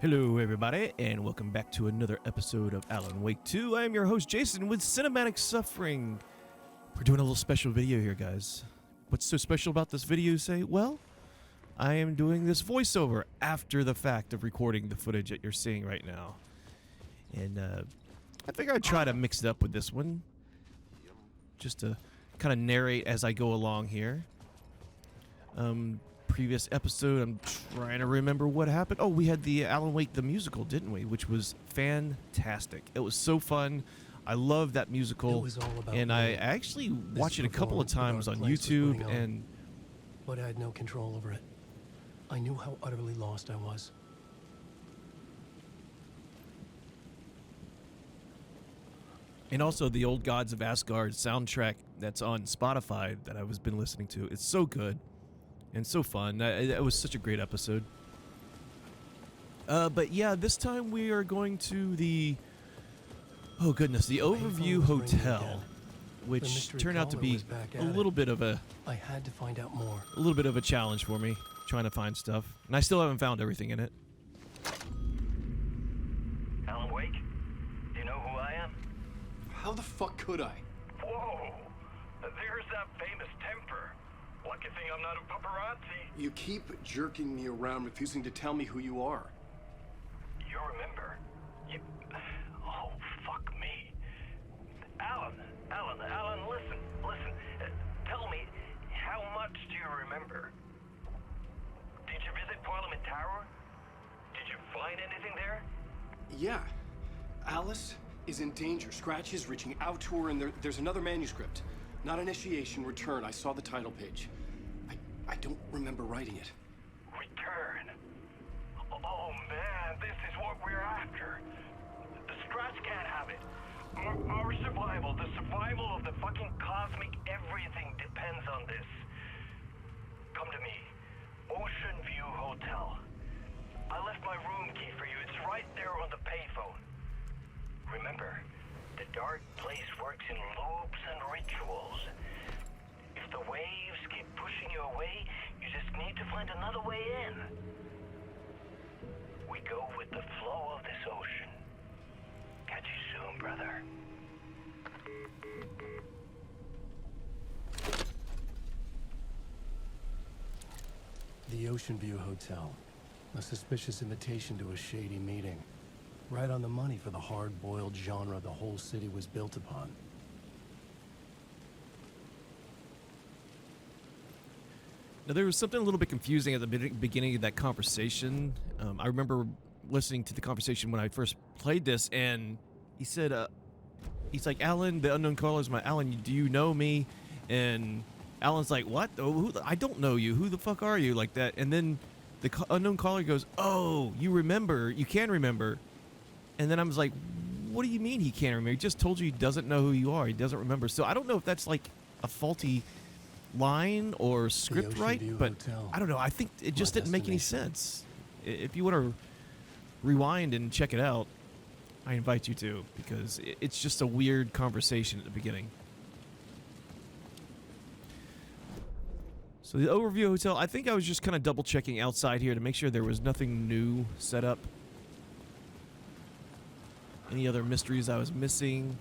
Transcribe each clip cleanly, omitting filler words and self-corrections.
Hello everybody, and welcome back to another episode of Alan Wake 2. I am your host Jason with Cinematic Suffering. We're doing a little special video here, guys. What's so special about this video, you say? Well, I am doing this voiceover after the fact of recording the footage that you're seeing right now. And I figured I'd try to mix it up with this one, just to kind of narrate as I go along here. Previous episode, I'm trying to remember what happened. Oh, we had the Alan Wake the musical, didn't we? Which was fantastic. It was so fun. I love that musical, and I actually watched it a couple of times on YouTube. And but I had no control over it. I knew how utterly lost I was. And also the Old Gods of Asgard soundtrack that's on Spotify that I've been listening to. It's so good. And so fun. It was such a great episode. But yeah, this time we are going to the... Oh goodness, the Overview Hotel. Which turned out to be a little bit of a... I had to find out more. A little bit of a challenge for me, trying to find stuff. And I still haven't found everything in it. Alan Wake? Do you know who I am? How the fuck could I? Whoa! There's that famous temper. Lucky thing I'm not a paparazzi. You keep jerking me around, refusing to tell me who you are. You remember? Oh, fuck me. Alan, listen. Tell me, how much do you remember? Did you visit Parliament Tower? Did you find anything there? Yeah. Alice is in danger. Scratch is reaching out to her, and there's another manuscript. Not initiation, return. I saw the title page. I don't remember writing it. Return? Oh man, this is what we're after. The Scratch can't have it. Our survival, the survival of the fucking cosmic everything depends on this. Come to me. Ocean View Hotel. I left my room key for you. It's right there on the payphone. Remember, the dark place works in loops and rituals. If the waves keep pushing you away, you just need to find another way in. We go with the flow of this ocean. Catch you soon, brother. The Ocean View Hotel. A suspicious invitation to a shady meeting. Right on the money for the hard-boiled genre the whole city was built upon. Now, there was something a little bit confusing at the beginning of that conversation. I remember listening to the conversation when I first played this, and he said, he's like, Alan, the unknown caller is my Alan, do you know me? And Alan's like, what? Oh, I don't know you. Who the fuck are you? Like that. And then the unknown caller goes, oh, you remember. You can remember. And then I was like, what do you mean he can't remember? He just told you he doesn't know who you are. He doesn't remember. So I don't know if that's like a faulty line or script right, but I don't know. I think it just didn't make any sense. If you want to rewind and check it out, I invite you to, because it's just a weird conversation at the beginning. So the Overview Hotel, I think I was just kind of double checking outside here to make sure there was nothing new set up. Any other mysteries I was missing?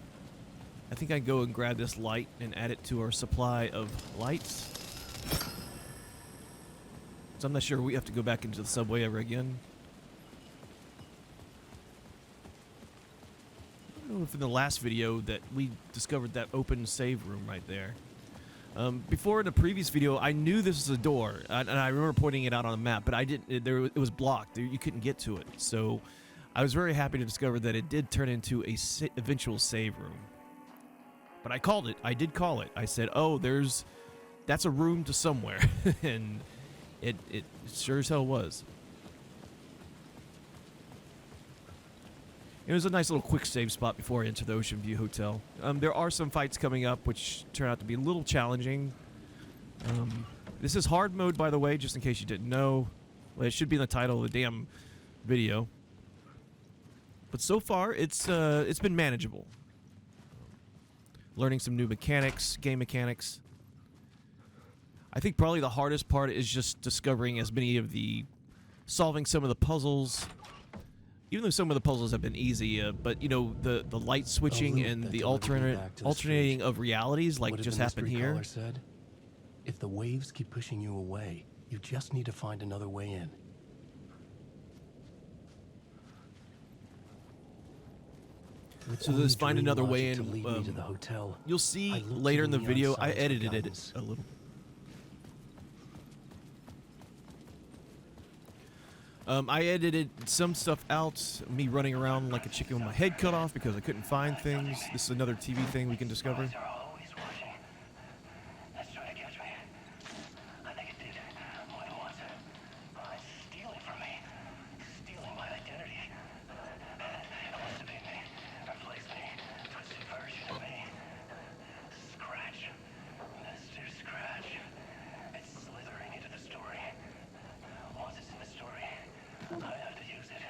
I think I'd go and grab this light and add it to our supply of lights. So I'm not sure we have to go back into the subway ever again. I don't know if in the last video that we discovered that open save room right there. Before in the previous video, I knew this was a door, and I remember pointing it out on the map, but I didn't. It was blocked. You couldn't get to it. So I was very happy to discover that it did turn into a eventual save room. But I called it. I did call it. I said, oh, that's a room to somewhere. And it sure as hell was. It was a nice little quick save spot before I entered the Ocean View Hotel. There are some fights coming up which turn out to be a little challenging. This is hard mode, by the way, just in case you didn't know. Well, it should be in the title of the damn video. But so far, it's been manageable. Learning some new mechanics, game mechanics. I think probably the hardest part is just discovering as many of the... solving some of the puzzles even though some of the puzzles have been easy, but you know, the light switching loop and that the delivered me back to the alternating street. of realities, like What did just the happened mystery here. caller said? If the waves keep pushing you away, you just need to find another way in. With So only this find dream another way logic in. to lead me to the hotel. You'll I see looked to later in the neon video, I signs for edited it guidance. a little. I edited some stuff out, me running around like a chicken with my head cut off because I couldn't find things. This is another TV thing we can discover. They're always watching. That's trying to catch me. I think it did more than once. It's stealing from me. Stealing my identity. It wants to be me. Replace me. Twisted version of me. Scratch. Mr. Scratch. It's slithering into the story. Once it's in the story, I have to use it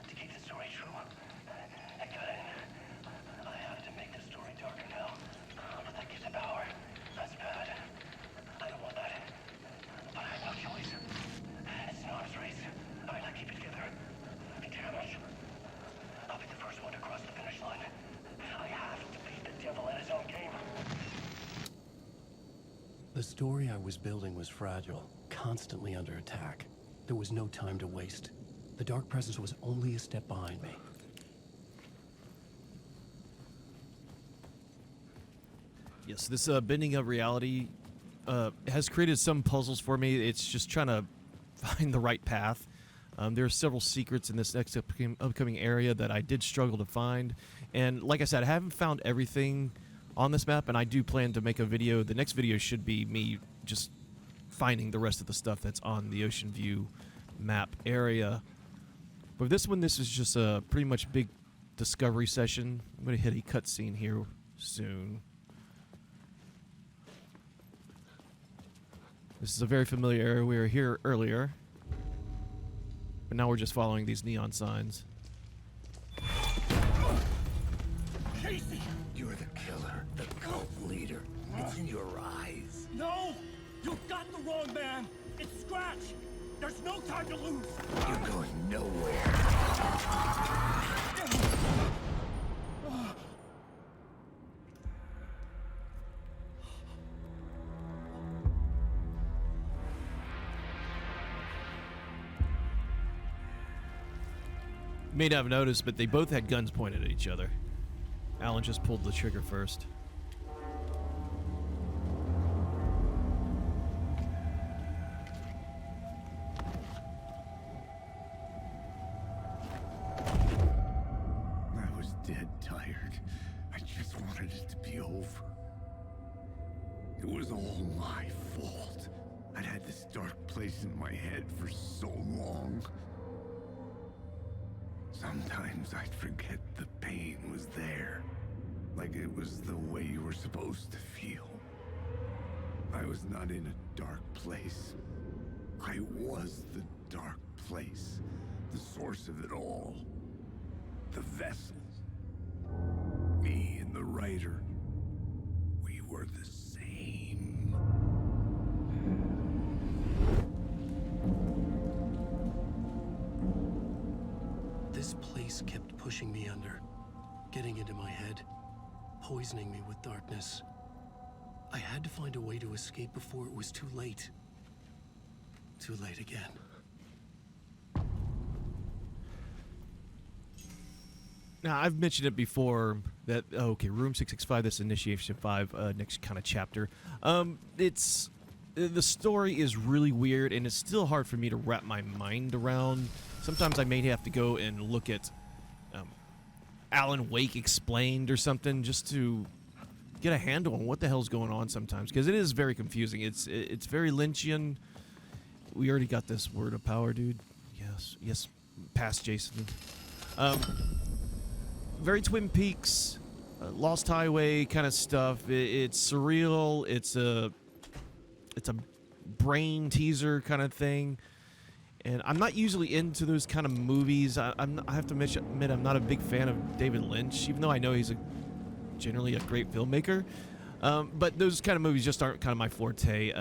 to keep the story true. I got it. I have to make the story darker now. But that gives it power. That's bad. I don't want that. But I have no choice. It's an arms race. I might not keep it together. Damn it. I'll be the first one to cross the finish line. I have to beat the devil at his own game. The story I was building was fragile, constantly under attack. There was no time to waste. The dark presence was only a step behind me. Yes, this bending of reality has created some puzzles for me. It's just trying to find the right path. There are several secrets in this next upcoming area that I did struggle to find. And like I said, I haven't found everything on this map, and I do plan to make a video. The next video should be me just finding the rest of the stuff that's on the Ocean View map area. But this one, this is just a pretty much big discovery session. I'm going to hit a cutscene here soon. This is a very familiar area. We were here earlier, but now we're just following these neon signs. Casey! You're the killer, the cult leader. It's in your eyes. No! You got the wrong man! It's Scratch! There's no time to lose! You're going nowhere. You may not have noticed, but they both had guns pointed at each other. Alan just pulled the trigger first. I was dead tired. I just wanted it to be over. It was all my fault. I'd had this dark place in my head for so long. Sometimes I'd forget the pain was there. Like it was the way you were supposed to feel. I was not in a dark place. I was the dark place. The source of it all. The vessel. Me and the writer. We were the same. This place kept pushing me under, getting into my head, poisoning me with darkness. I had to find a way to escape before it was too late. Too late again. Now, I've mentioned it before that, okay, Room 665, this Initiation 5, next kind of chapter. The story is really weird, and it's still hard for me to wrap my mind around. Sometimes I may have to go and look at Alan Wake Explained or something just to get a handle on what the hell's going on sometimes, because it is very confusing. It's very Lynchian. We already got this word of power, dude. Yes, past Jason. Very Twin Peaks, Lost Highway kind of stuff. It's surreal. It's a brain teaser kind of thing. And I'm not usually into those kind of movies. I have to admit I'm not a big fan of David Lynch, even though I know he's generally a great filmmaker. But those kind of movies just aren't kind of my forte.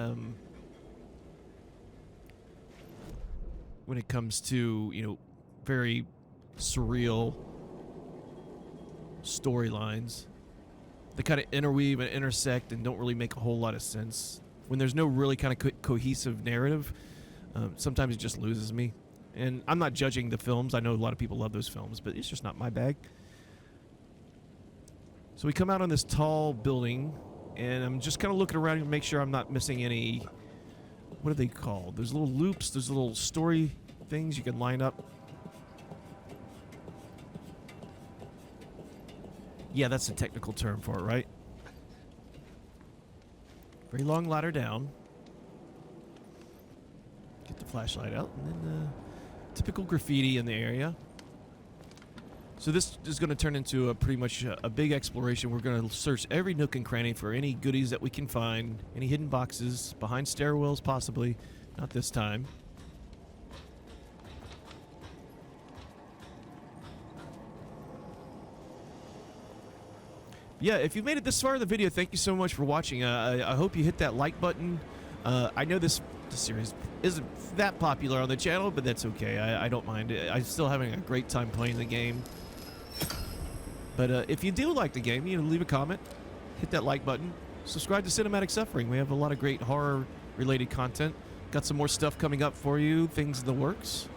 When it comes to, very surreal storylines that kind of interweave and intersect and don't really make a whole lot of sense. When there's no really kind of cohesive narrative, sometimes it just loses me. And I'm not judging the films. I know a lot of people love those films, but it's just not my bag. So we come out on this tall building, and I'm just kind of looking around to make sure I'm not missing any... What are they called? There's little loops. There's little story things you can line up. Yeah, that's the technical term for it, right? Very long ladder down. Get the flashlight out, and then typical graffiti in the area. So this is going to turn into a pretty much a big exploration. We're going to search every nook and cranny for any goodies that we can find, any hidden boxes, behind stairwells possibly. Not this time. Yeah, if you've made it this far in the video, thank you so much for watching. I hope you hit that like button. I know this series isn't that popular on the channel, but that's okay. I don't mind it. I'm still having a great time playing the game. But if you do like the game, leave a comment, hit that like button, subscribe to Cinematic Suffering. We have a lot of great horror-related content. Got some more stuff coming up for you, things in the works.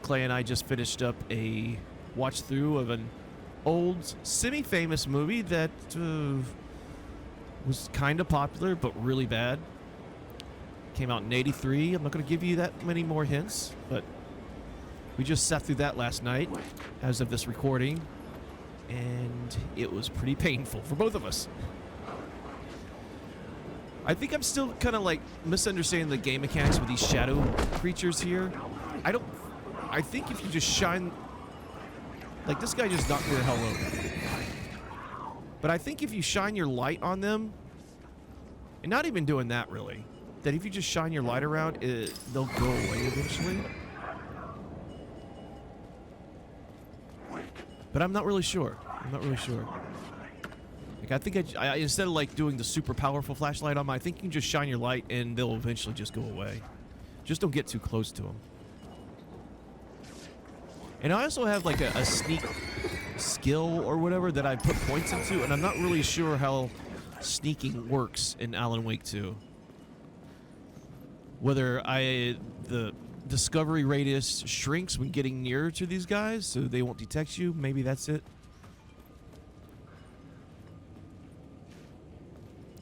Clay and I just finished up a watch-through of an old, semi-famous movie that was kind of popular, but really bad. Came out in '83. I'm not going to give you that many more hints, but we just sat through that last night as of this recording, and it was pretty painful for both of us. I think I'm still kind of like misunderstanding the game mechanics with these shadow creatures here. I think if you just shine... Like, this guy just knocked me the hell over. But I think if you shine your light on them, and not even doing that really, that if you just shine your light around, they'll go away eventually. But I'm not really sure. Like, I think I instead of like doing the super powerful flashlight on them, I think you can just shine your light and they'll eventually just go away. Just don't get too close to them. And I also have like a sneak skill or whatever that I put points into, and I'm not really sure how sneaking works in Alan Wake 2. Whether the discovery radius shrinks when getting nearer to these guys so they won't detect you, maybe that's it.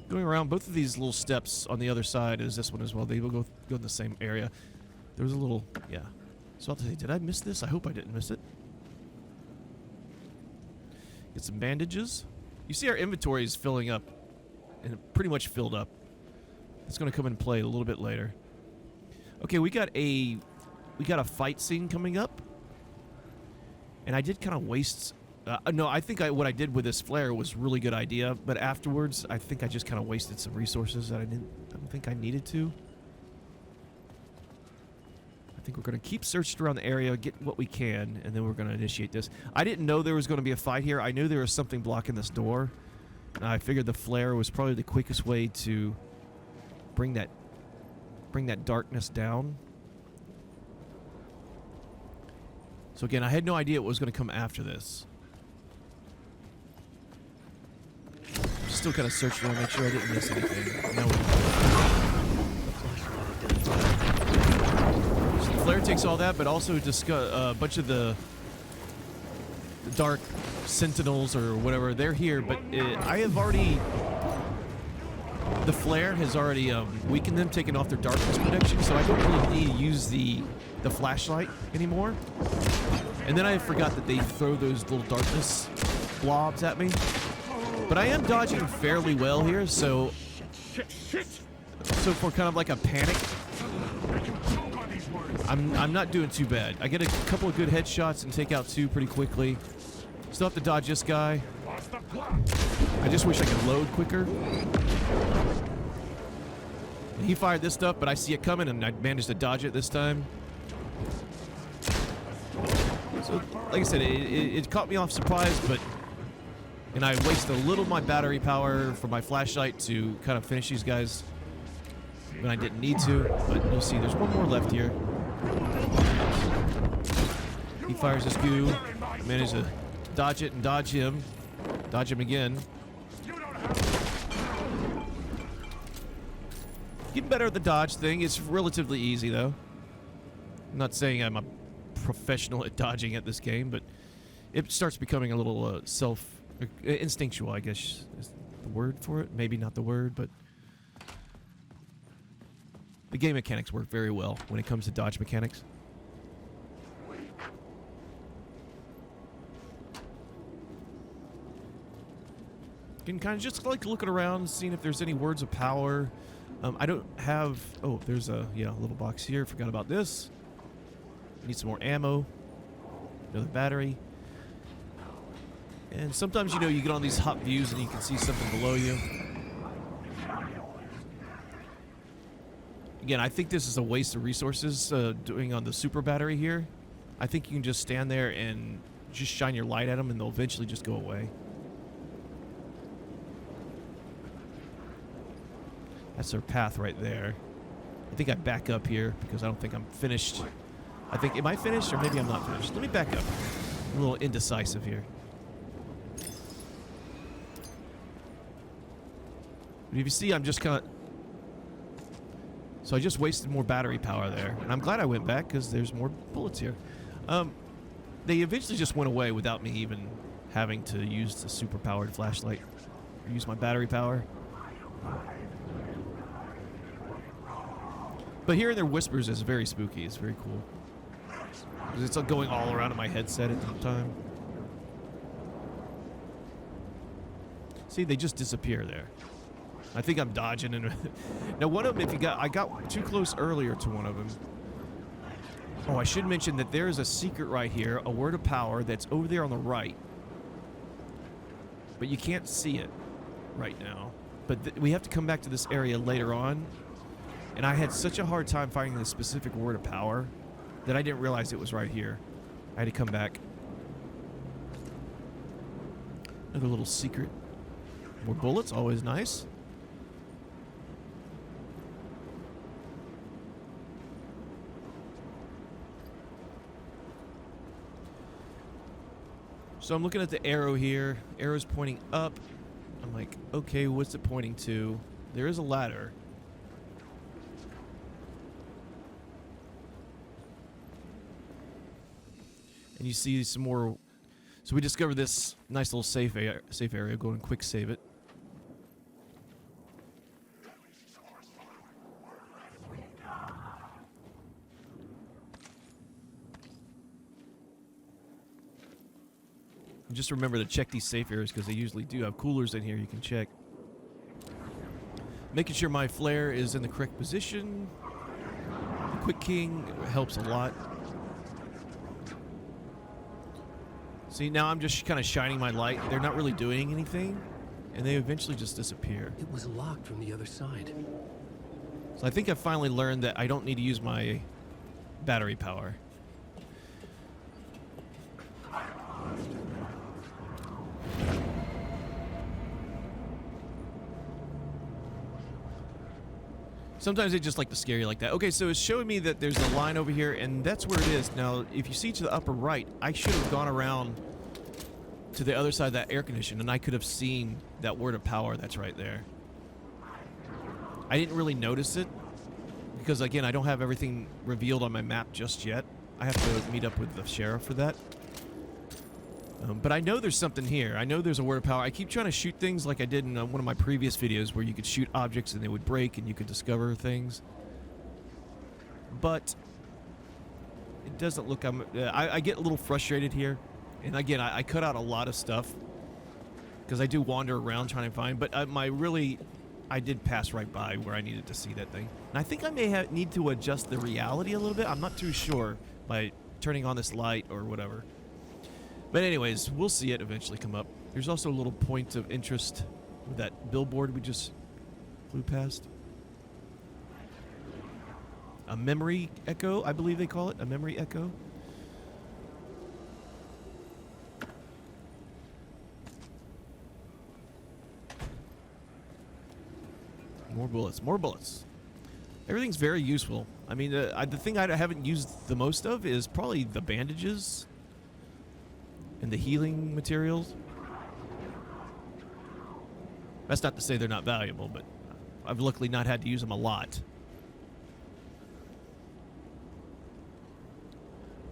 Going around both of these little steps on the other side is this one as well. They will go in the same area. There was a little, yeah. So I'll say, did I miss this? I hope I didn't miss it. Get some bandages. You see our inventory is filling up, and it pretty much filled up. It's going to come into play a little bit later. Okay, we got a fight scene coming up, and I did kind of waste. No, I think what I did with this flare was a really good idea, but afterwards, I think I just kind of wasted some resources that I don't think I needed to. I think we're going to keep searching around the area, get what we can, and then we're going to initiate this. I didn't know there was going to be a fight here. I knew there was something blocking this door. And I figured the flare was probably the quickest way to bring that darkness down. So again, I had no idea what was going to come after this. I'm still kind of searching to make sure I didn't miss anything. No. Flare takes all that, but also a bunch of the dark sentinels or whatever, they're here, but I have already... The flare has already weakened them, taken off their darkness protection, so I don't really need to use the flashlight anymore. And then I forgot that they throw those little darkness blobs at me. But I am dodging fairly well here, so for kind of like a panic, I'm not doing too bad. I get a couple of good headshots and take out two pretty quickly. Still have to dodge this guy. I just wish I could load quicker. And he fired this stuff, but I see it coming and I managed to dodge it this time. So, like I said, it caught me off surprise, and I wasted a little of my battery power for my flashlight to kind of finish these guys when I didn't need to. But you'll see, there's one more left here. He fires his goo. I manage to dodge it and dodge him. Dodge him again. Getting better at the dodge thing. It's relatively easy, though. I'm not saying I'm a professional at dodging at this game, but it starts becoming a little instinctual, I guess is the word for it. Maybe not the word, but the game mechanics work very well when it comes to dodge mechanics. You can kind of just like looking around, seeing if there's any words of power. I don't have... Oh, there's a little box here. Forgot about this. Need some more ammo. Another battery. And sometimes, you get on these hot views and you can see something below you. Again, I think this is a waste of resources doing on the super battery here. I think you can just stand there and just shine your light at them and they'll eventually just go away. That's their path right there. I think I back up here because I don't think I'm finished. I think, am I finished or maybe I'm not finished? Let me back up. I'm a little indecisive here. But if you see, I'm just kind of... So I just wasted more battery power there. And I'm glad I went back because there's more bullets here. They eventually just went away without me even having to use the super-powered flashlight. Or use my battery power. But hearing their whispers is very spooky. It's very cool. Because it's going all around in my headset at the time. See, they just disappear there. I think I'm dodging. And now, one of them, I got too close earlier to one of them. Oh, I should mention that there is a secret right here, a word of power that's over there on the right. But you can't see it right now. But we have to come back to this area later on. And I had such a hard time finding this specific word of power that I didn't realize it was right here. I had to come back. Another little secret. More bullets, always nice. So I'm looking at the arrow here. Arrow's pointing up. I'm like, okay, what's it pointing to? There is a ladder. And you see some more. So we discovered this nice little safe area. Go and quick save it. And just remember to check these safe areas because they usually do have coolers in here you can check. Making sure my flare is in the correct position. The quick king helps a lot. See, now I'm just kind of shining my light. They're not really doing anything, and they eventually just disappear. It was locked from the other side. So I think I finally learned that I don't need to use my battery power. Sometimes they just like to scare you like that. Okay, so it's showing me that there's a line over here, and that's where it is. Now, if you see to the upper right, I should have gone around to the other side of that air conditioner, and I could have seen that word of power that's right there. I didn't really notice it, because, again, I don't have everything revealed on my map just yet. I have to meet up with the sheriff for that. But I know there's something here. I know there's a word of power. I keep trying to shoot things like I did in one of my previous videos where you could shoot objects and they would break and you could discover things. But it doesn't look... I get a little frustrated here. And again, I cut out a lot of stuff because I do wander around trying to find. But I did pass right by where I needed to see that thing. And I think I may need to adjust the reality a little bit. I'm not too sure by turning on this light or whatever. But anyways, we'll see it eventually come up. There's also a little point of interest with that billboard we just flew past. A memory echo, I believe they call it. A memory echo. More bullets, more bullets. Everything's very useful. I mean, the thing I haven't used the most of is probably the bandages. and the healing materials. That's not to say they're not valuable, but I've luckily not had to use them a lot.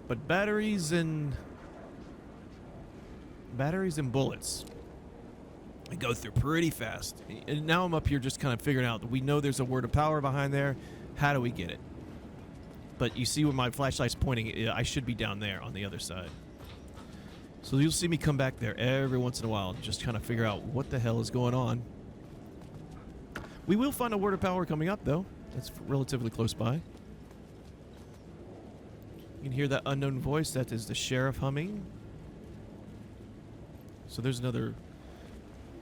But batteries and bullets, I go through pretty fast. And now I'm up here just kind of figuring out that we know there's a word of power behind there. How do we get it? But you see where my flashlight's pointing, I should be down there on the other side. So you'll see me come back there every once in a while and just kind of figure out what the hell is going on. We will find a word of power coming up, though. That's relatively close by. You can hear that unknown voice. That is the sheriff humming. So there's another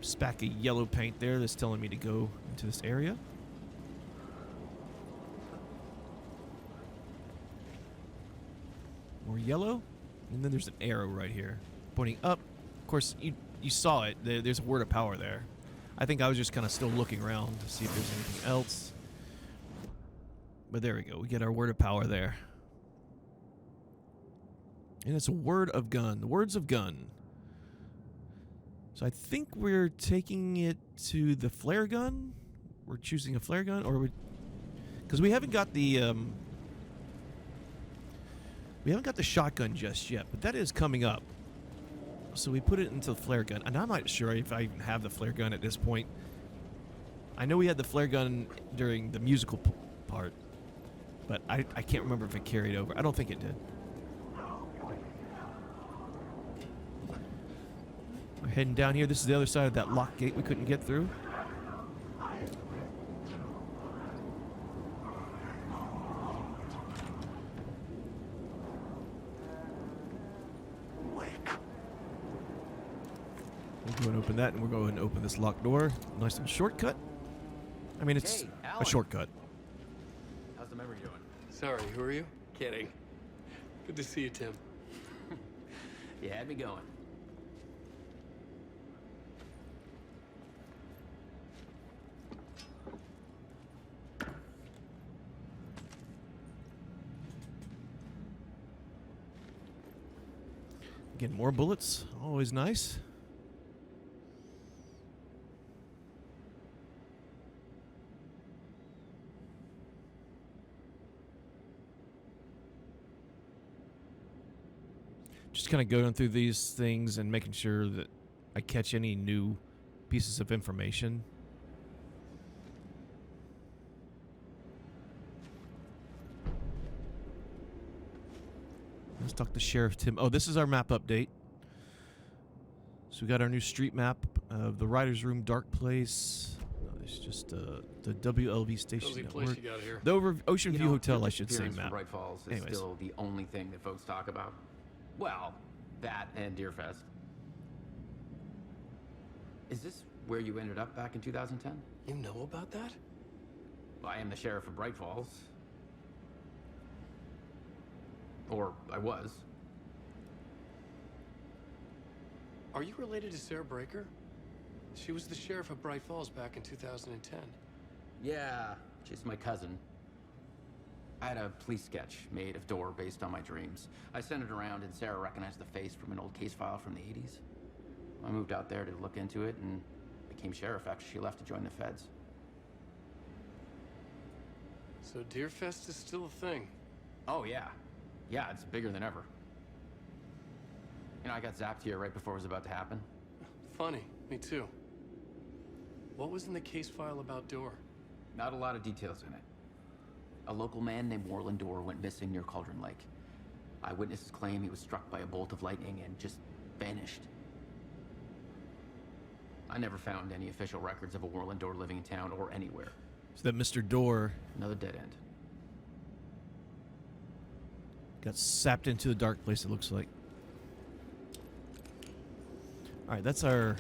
speck of yellow paint there that's telling me to go into this area. More yellow. And then there's an arrow right here pointing up. Of course, you saw it. There's a word of power there. I think I was just kind of still looking around to see if there's anything else. But there we go. We get our word of power there. And it's a word of gun. The words of gun. So I think we're taking it to the flare gun. We're choosing a flare gun, or because we haven't got the shotgun just yet, but that is coming up. So we put it into the flare gun, and I'm not sure if I even have the flare gun at this point. I know we had the flare gun during the musical part, but I can't remember if it carried over. I don't think it did. We're heading down here. This is the other side of that locked gate we couldn't get through. We'll go and open that, and we're going to open this locked door. Nice little shortcut. I mean, it's a shortcut. How's the memory doing? Sorry, who are you? Kidding. Good to see you, Tim. You had me going. Getting more bullets. Always nice. Just kind of going through these things and making sure that I catch any new pieces of information. Let's talk to Sheriff Tim. Oh, this is our map update. So we got our new street map of the Writer's Room, Dark Place. No, it's just the WLV station. Cozy place you got here. The Ocean View Hotel, the I should say, disappearance map. from Bright Falls is Anyways. still the only thing that folks talk about. Well, that and Deerfest. Is this where you ended up back in 2010? You know about that? I am the sheriff of Bright Falls. Or I was. Are you related to Sarah Breaker? She was the sheriff of Bright Falls back in 2010. Yeah, she's my cousin. I had a police sketch made of Door based on my dreams. I sent it around and Sarah recognized the face from an old case file from the 80s. I moved out there to look into it and became sheriff after she left to join the feds. So Deerfest is still a thing. Oh, yeah. Yeah, it's bigger than ever. You know, I got zapped here right before it was about to happen. Funny, me too. What was in the case file about Door? Not a lot of details in it. A local man named Warland Door went missing near Cauldron Lake. Eyewitnesses claim he was struck by a bolt of lightning and just vanished. I never found any official records of a Warland Door living in town or anywhere. So that Mr. Door Another dead end. got sapped into the dark place, it looks like. Alright, that's our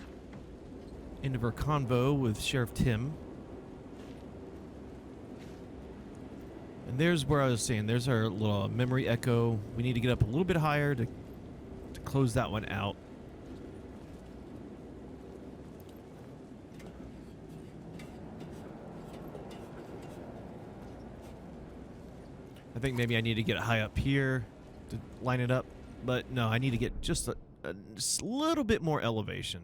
end of our convo with Sheriff Tim. And there's where I was saying, there's our little memory echo. We need to get up a little bit higher to close that one out. I think maybe I need to get it high up here to line it up. But no, I need to get just just a little bit more elevation.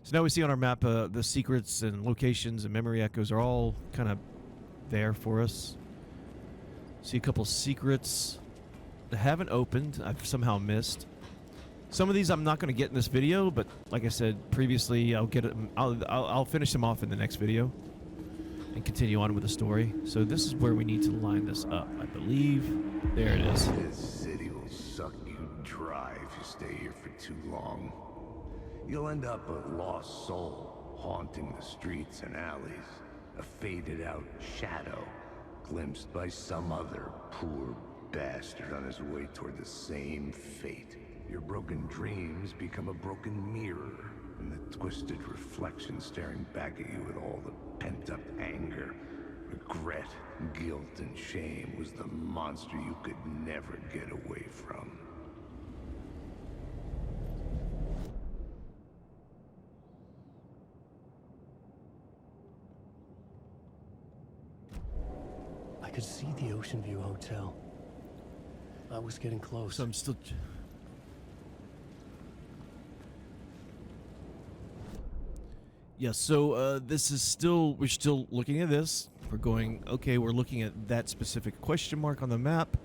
So now we see on our map the secrets and locations and memory echoes are all kind of there for us. See a couple secrets that haven't opened. I've somehow missed. Some of these I'm not going to get in this video, but like I said previously, I'll finish them off in the next video and continue on with the story. So this is where we need to line this up, I believe. There it is. This city will suck you dry if you stay here for too long. You'll end up a lost soul, haunting the streets and alleys. A faded-out shadow, glimpsed by some other poor bastard on his way toward the same fate. Your broken dreams become a broken mirror, and the twisted reflection staring back at you with all the pent-up anger, regret, guilt, and shame was the monster you could never get away from. I could see the Ocean View Hotel. I was getting close. So I'm still... Yeah, so this is still, we're still looking at this. We're going, okay, we're looking at that specific question mark on the map.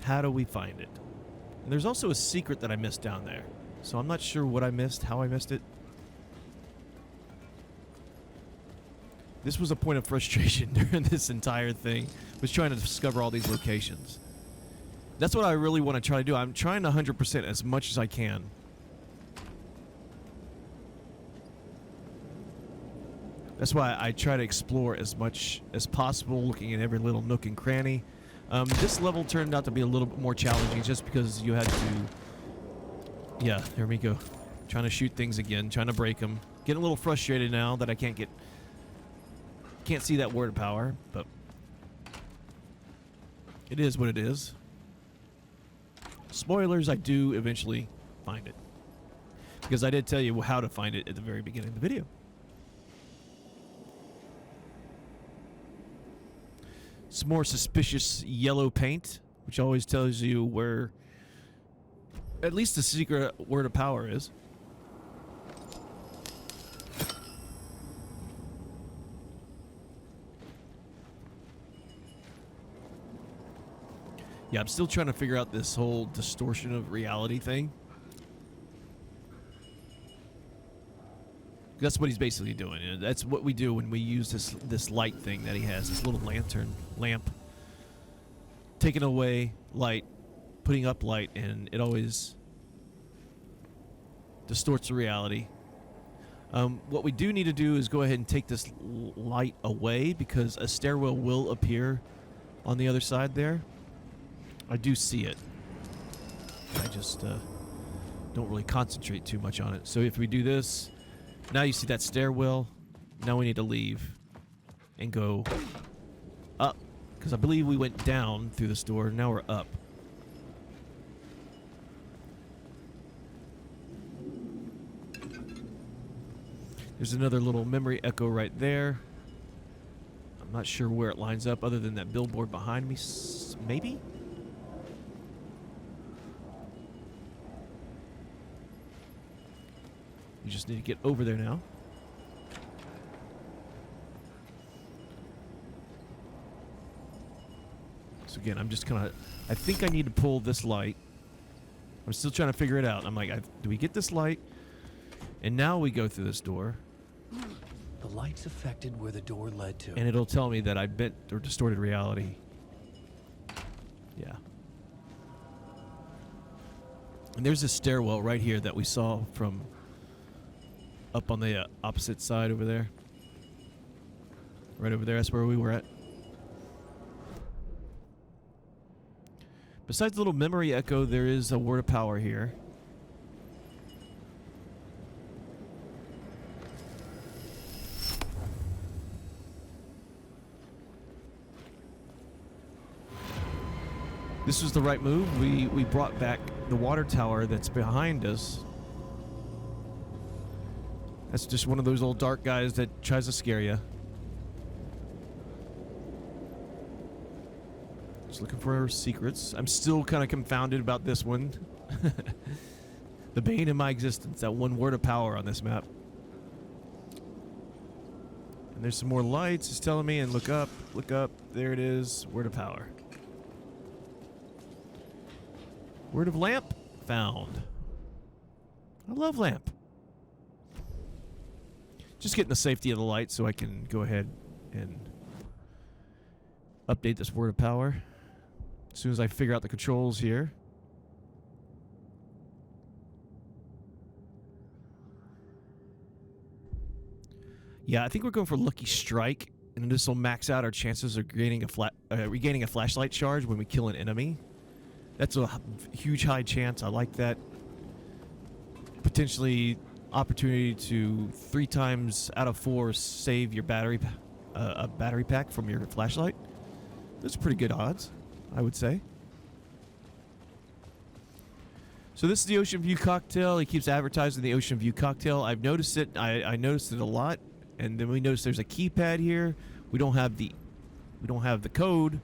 How do we find it? And there's also a secret that I missed down there. So I'm not sure what I missed, how I missed it. This was a point of frustration during this entire thing, was trying to discover all these locations. That's what I really want to try to do. I'm trying to 100% as much as I can. That's why I try to explore as much as possible, looking at every little nook and cranny. This level turned out to be a little bit more challenging just because you had to... Yeah, there we go. Trying to shoot things again, trying to break them. Getting a little frustrated now that I can't see that word of power, but it is what it is. Spoilers, I do eventually find it. Because I did tell you how to find it at the very beginning of the video. Some more suspicious yellow paint, which always tells you where at least the secret word of power is. Yeah, I'm still trying to figure out this whole distortion of reality thing. That's what he's basically doing. That's what we do when we use this light thing that he has, this little lamp. Taking away light, putting up light, and it always distorts the reality. What we do need to do is go ahead and take this light away because a stairwell will appear on the other side there. I do see it. I just don't really concentrate too much on it. So if we do this, now you see that stairwell. Now we need to leave and go up because I believe we went down through this door. Now we're up. There's another little memory echo right there. I'm not sure where it lines up other than that billboard behind me. Maybe? You just need to get over there now. So again, I'm just kind of... I think I need to pull this light. I'm still trying to figure it out. I'm like, do we get this light? And now we go through this door. The light's affected where the door led to. And it'll tell me that I bent or distorted reality. Yeah. And there's this stairwell right here that we saw from up on the opposite side over there. Right over there, that's where we were at. Besides the little memory echo, there is a word of power here. This was the right move. We brought back the water tower that's behind us. That's just one of those old dark guys that tries to scare you. Just looking for secrets. I'm still kind of confounded about this one. The bane of my existence. That one word of power on this map. And there's some more lights. It's telling me, and look up. Look up. There it is. Word of power. Word of lamp found. I love lamp. Just getting the safety of the light so I can go ahead and update this word of power as soon as I figure out the controls here. Yeah, I think we're going for Lucky Strike, and this will max out our chances of regaining a flashlight charge when we kill an enemy. That's a huge high chance. I like that. Potentially opportunity to 3 times out of 4 save your battery pack from your flashlight. That's pretty good odds, I would say. So this is the Ocean View cocktail. He keeps advertising the Ocean View cocktail. I've noticed it. I noticed it a lot. And then we notice there's a keypad here. We don't have the code,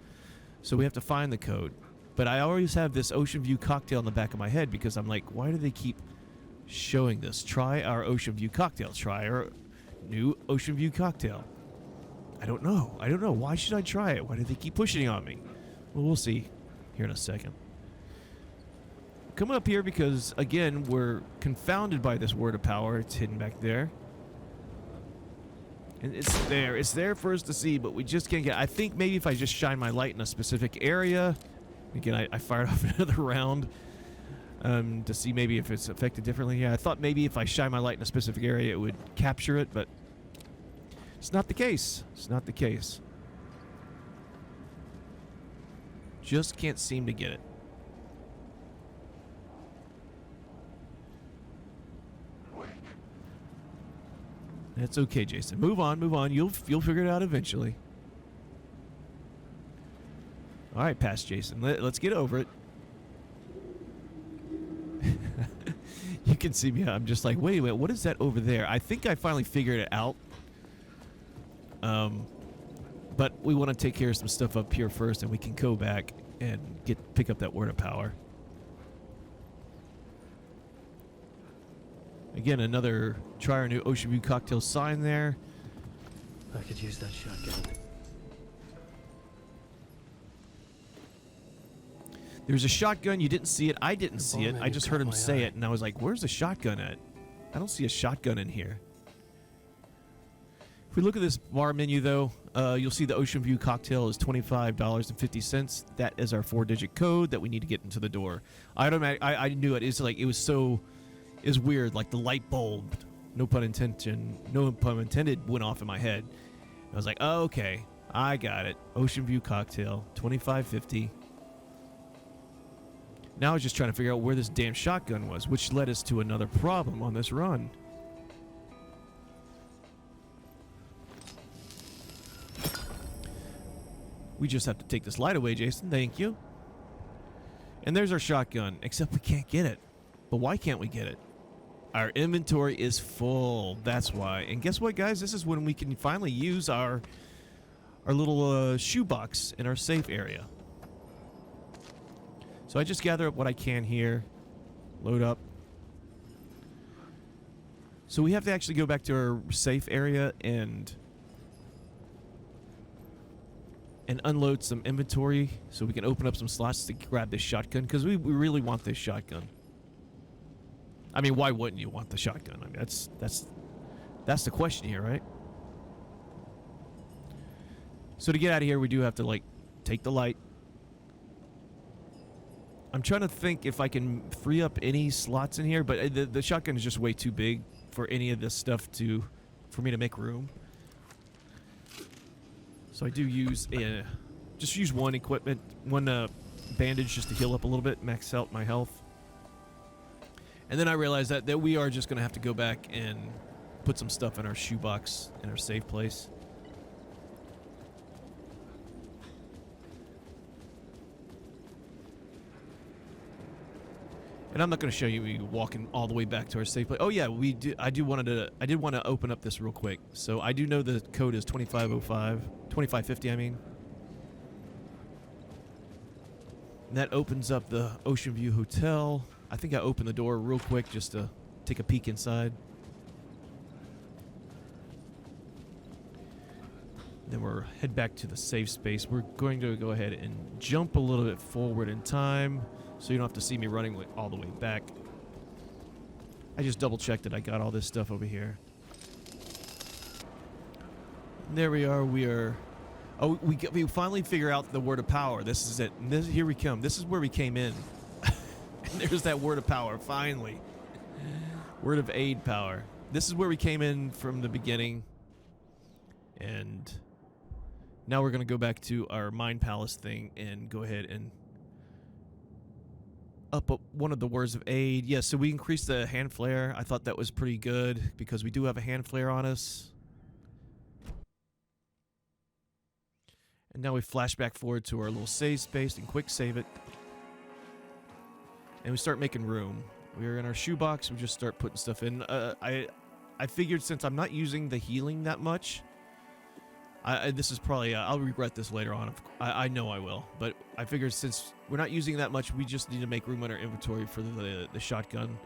so we have to find the code. But I always have this Ocean View cocktail in the back of my head because I'm like, why do they keep showing this? Try our Ocean View cocktail. Try our new Ocean View cocktail. I don't know. Why should I try it? Why do they keep pushing it on me? Well, we'll see here in a second. Coming up here because, again, we're confounded by this word of power. It's hidden back there. And it's there. It's there for us to see, but we just can't get... I think maybe if I just shine my light in a specific area... Again, I fired off another round to see maybe if it's affected differently. Yeah, I thought maybe if I shine my light in a specific area, it would capture it, but it's not the case. It's not the case. Just can't seem to get it. That's okay, Jason. Move on, move on. You'll figure it out eventually. All right, pass Jason. Let's get over it. You can see me. I'm just like, wait a minute. What is that over there? I think I finally figured it out. But we want to take care of some stuff up here first, and we can go back and pick up that word of power. Again, another try our new Ocean View cocktail sign there. I could use that shotgun. There's a shotgun. You didn't see it. I didn't see it. I just heard him say it, and I was like, where's the shotgun at? I don't see a shotgun in here. If we look at this bar menu, though, you'll see the Ocean View cocktail is $25.50. That is our 4-digit code that we need to get into the door. I knew it. It's like, it was weird. Like the light bulb, no pun intended, went off in my head. I was like, oh, okay, I got it. Ocean View cocktail, $25.50. Now I was just trying to figure out where this damn shotgun was, which led us to another problem on this run. We just have to take this light away, Jason. Thank you. And there's our shotgun, except we can't get it. But why can't we get it? Our inventory is full. That's why. And guess what, guys? This is when we can finally use our little shoebox in our safe area. So I just gather up what I can here. Load up. So we have to actually go back to our safe area and unload some inventory so we can open up some slots to grab this shotgun, because we really want this shotgun. I mean, why wouldn't you want the shotgun? I mean, that's the question here, right? So to get out of here, we do have to, like, take the light. I'm trying to think if I can free up any slots in here, but the shotgun is just way too big for any of this stuff for me to make room. So I do use one equipment, one bandage just to heal up a little bit, max out my health. And then I realized that we are just going to have to go back and put some stuff in our shoebox in our safe place. And I'm not going to show you me walking all the way back to our safe place. Oh yeah, I did want to open up this real quick. So I do know the code is 2550. I mean. And that opens up the Ocean View Hotel. I think I opened the door real quick just to take a peek inside. Then we're head back to the safe space. We're going to go ahead and jump a little bit forward in time so you don't have to see me running all the way back. I just double checked that I got all this stuff over here. And there we are. We are... Oh, we finally figure out the word of power. This is it. And here we come. This is where we came in. And there's that word of power, finally. Word of aid power. This is where we came in from the beginning. And now we're going to go back to our Mind Palace thing and go ahead and up one of the words of aid. Yeah, so we increased the hand flare. I thought that was pretty good because we do have a hand flare on us. And now we flash back forward to our little save space and quick save it. And we start making room. We're in our shoebox. We just start putting stuff in. I figured since I'm not using the healing that much, this is probably, I'll regret this later on. I know I will. But I figured since we're not using that much, we just need to make room in our inventory for the shotgun.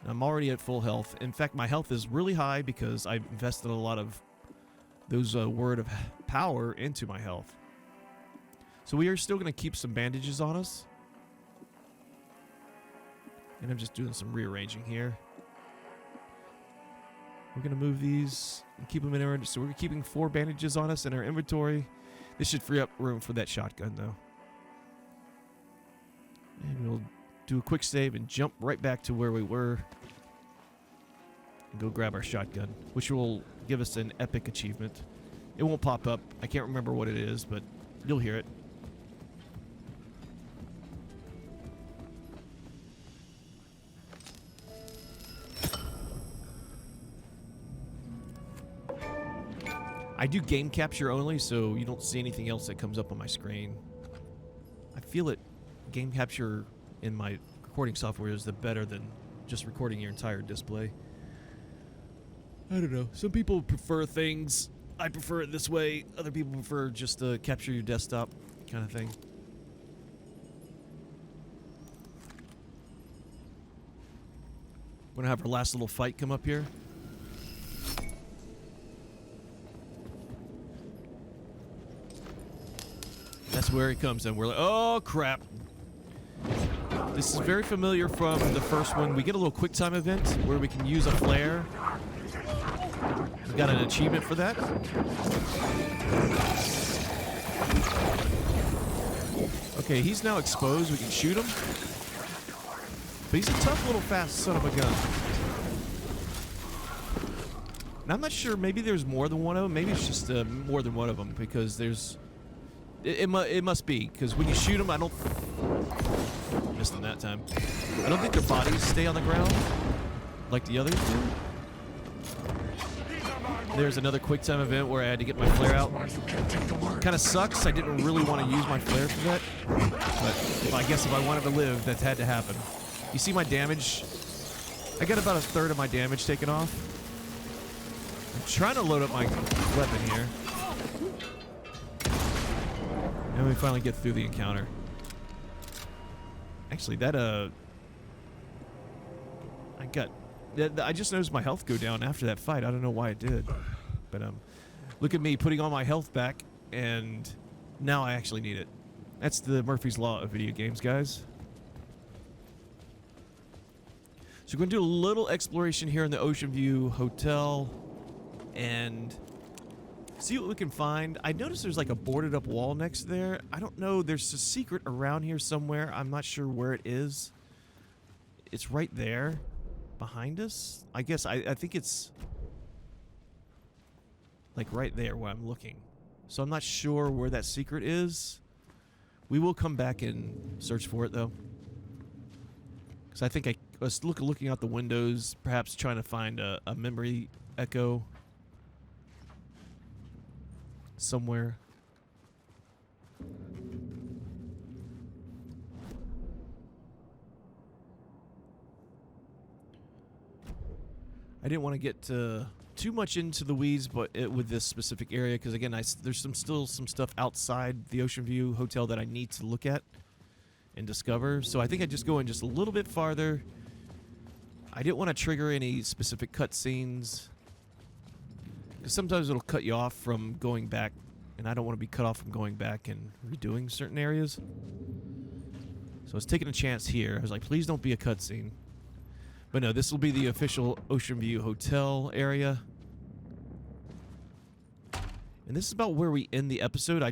I'm already at full health. In fact, my health is really high because I've invested a lot of those word of power into my health. So we are still going to keep some bandages on us. And I'm just doing some rearranging here. We're going to move these and keep them in our... So we're keeping 4 bandages on us in our inventory. This should free up room for that shotgun, though. And we'll do a quick save and jump right back to where we were. And go grab our shotgun, which will give us an epic achievement. It won't pop up. I can't remember what it is, but you'll hear it. I do game capture only, so you don't see anything else that comes up on my screen. I feel it. Game capture in my recording software is the better than just recording your entire display. I don't know. Some people prefer things. I prefer it this way. Other people prefer just to capture your desktop kind of thing. We're gonna have our last little fight come up here. That's where it comes in. We're like, oh crap. This is very familiar from the first one. We get a little quick time event where we can use a flare. We got an achievement for that. Okay, he's now exposed. We can shoot him. But he's a tough little fast son of a gun. And I'm not sure. Maybe there's more than one of them. Maybe it's just more than one of them because there's... It must be, because when you shoot them, I don't... Missed them that time. I don't think their bodies stay on the ground like the others do. There's another quick time event where I had to get my flare out. Kind of sucks. I didn't really want to use my flare for that. But I guess if I wanted to live, that had to happen. You see my damage? I got about 1/3 of my damage taken off. I'm trying to load up my weapon here. And we finally get through the encounter. Actually, that I just noticed my health go down after that fight. I don't know why it did. But look at me putting all my health back, and now I actually need it. That's the Murphy's Law of video games, guys. So we're going to do a little exploration here in the Ocean View Hotel and see what we can find. I noticed there's like a boarded up wall next there. I don't know. There's a secret around here somewhere. I'm not sure where it is. It's right there behind us. I guess I think it's like right there where I'm looking. So I'm not sure where that secret is. We will come back and search for it though. Because I think I was looking out the windows, perhaps trying to find a memory echo somewhere. I didn't want to get too too much into the weeds, but with this specific area, because again, there's still some stuff outside the Ocean View Hotel that I need to look at and discover. So I think I just go in just a little bit farther. I didn't want to trigger any specific cutscenes, because sometimes it'll cut you off from going back, and I don't want to be cut off from going back and redoing certain areas. So I was taking a chance here. I was like, please don't be a cutscene. But no, this will be the official Ocean View Hotel area. And this is about where we end the episode. I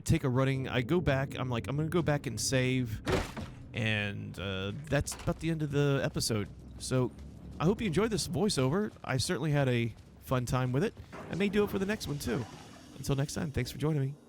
go back. I'm like, I'm going to go back and save. And that's about the end of the episode. So I hope you enjoyed this voiceover. I certainly had a fun time with it. I may do it for the next one too. Until next time, thanks for joining me.